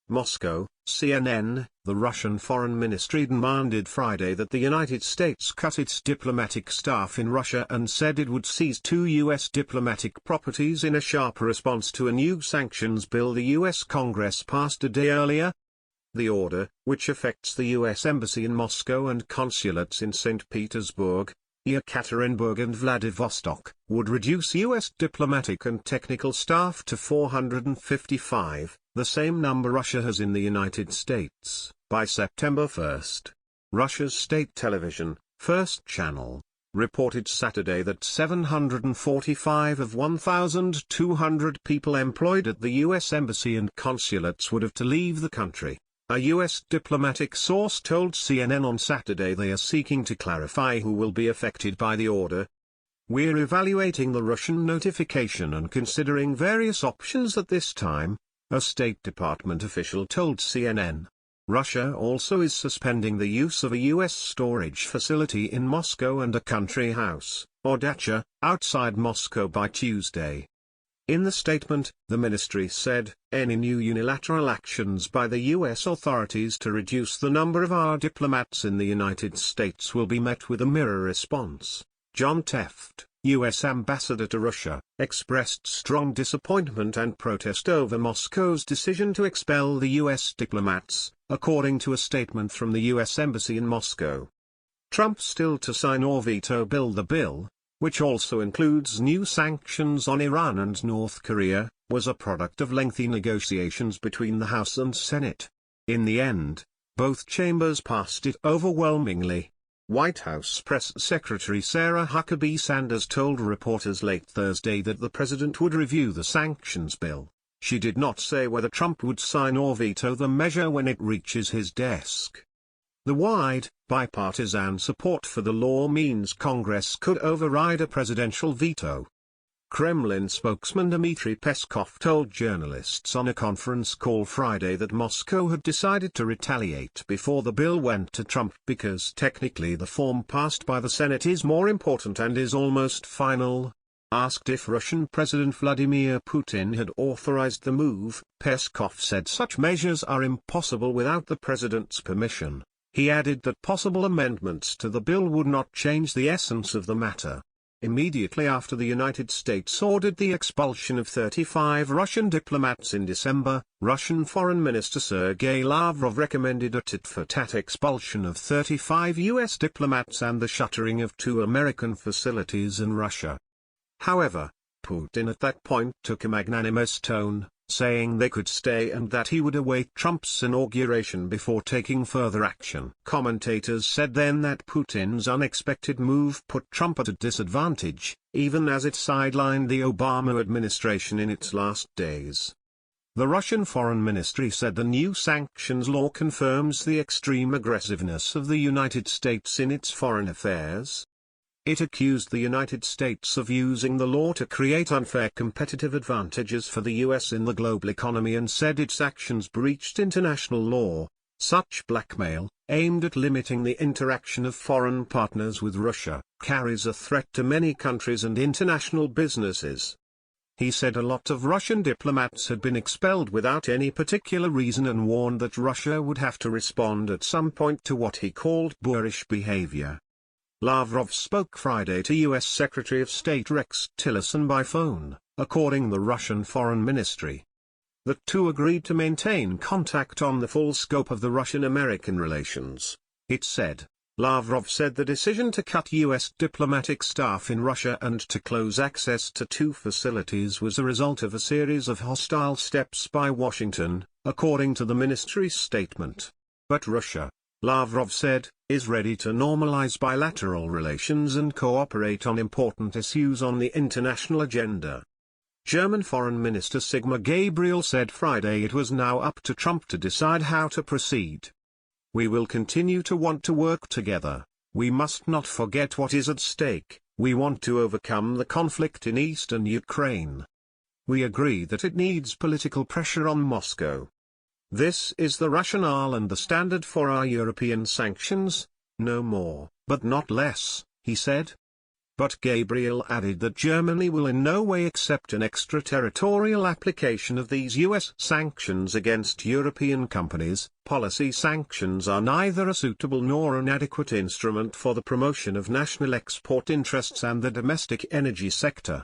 Moscow, CNN. The Russian Foreign Ministry demanded Friday that the United States cut its diplomatic staff in Russia and said it would seize 2 U.S. diplomatic properties in a sharp response to a new sanctions bill the U.S. Congress passed a day earlier. The order, which affects the U.S. Embassy in Moscow and consulates in St. Petersburg, Yekaterinburg and Vladivostok, would reduce U.S. diplomatic and technical staff to 455, the same number Russia has in the United States, by September 1. Russia's state television, First Channel, reported Saturday that 745 of 1,200 people employed at the U.S. Embassy and consulates would have to leave the country. A U.S. diplomatic source told CNN on Saturday they are seeking to clarify who will be affected by the order. "We're evaluating the Russian notification and considering various options at this time," a State Department official told CNN. Russia also is suspending the use of a U.S. storage facility in Moscow and a country house, or dacha, outside Moscow by Tuesday. In the statement, the ministry said, "Any new unilateral actions by the U.S. authorities to reduce the number of our diplomats in the United States will be met with a mirror response." John Tefft, U.S. ambassador to Russia, expressed strong disappointment and protest over Moscow's decision to expel the U.S. diplomats, according to a statement from the U.S. Embassy in Moscow. Trump still to sign or veto the bill, which also includes new sanctions on Iran and North Korea, was a product of lengthy negotiations between the House and Senate. In the end, both chambers passed it overwhelmingly. White House Press Secretary Sarah Huckabee Sanders told reporters late Thursday that the president would review the sanctions bill. She did not say whether Trump would sign or veto the measure when it reaches his desk. The wide, bipartisan support for the law means Congress could override a presidential veto. Kremlin spokesman Dmitry Peskov told journalists on a conference call Friday that Moscow had decided to retaliate before the bill went to Trump because technically the form passed by the Senate is more important and is almost final. Asked if Russian President Vladimir Putin had authorized the move, Peskov said such measures are impossible without the president's permission. He added that possible amendments to the bill would not change the essence of the matter. Immediately after the United States ordered the expulsion of 35 Russian diplomats in December, Russian Foreign Minister Sergei Lavrov recommended a tit-for-tat expulsion of 35 U.S. diplomats and the shuttering of 2 American facilities in Russia. However, Putin at that point took a magnanimous tone, saying they could stay and that he would await Trump's inauguration before taking further action. Commentators said then that Putin's unexpected move put Trump at a disadvantage, even as it sidelined the Obama administration in its last days. The Russian Foreign Ministry said the new sanctions law confirms the extreme aggressiveness of the United States in its foreign affairs. It accused the United States of using the law to create unfair competitive advantages for the U.S. in the global economy and said its actions breached international law. Such blackmail, aimed at limiting the interaction of foreign partners with Russia, carries a threat to many countries and international businesses. He said a lot of Russian diplomats had been expelled without any particular reason and warned that Russia would have to respond at some point to what he called boorish behavior. Lavrov spoke Friday to U.S. Secretary of State Rex Tillerson by phone, according to the Russian Foreign Ministry. The two agreed to maintain contact on the full scope of the Russian-American relations, it said. Lavrov said the decision to cut U.S. diplomatic staff in Russia and to close access to 2 facilities was a result of a series of hostile steps by Washington, according to the ministry's statement. But Russia, Lavrov said, is ready to normalize bilateral relations and cooperate on important issues on the international agenda. German Foreign Minister Sigmar Gabriel said Friday it was now up to Trump to decide how to proceed. "We will continue to want to work together. We must not forget what is at stake. We want to overcome the conflict in eastern Ukraine. We agree that it needs political pressure on Moscow. This is the rationale and the standard for our European sanctions, no more, but not less," he said. But Gabriel added that Germany will in no way accept an extraterritorial application of these U.S. sanctions against European companies. Policy sanctions are neither a suitable nor an adequate instrument for the promotion of national export interests and the domestic energy sector.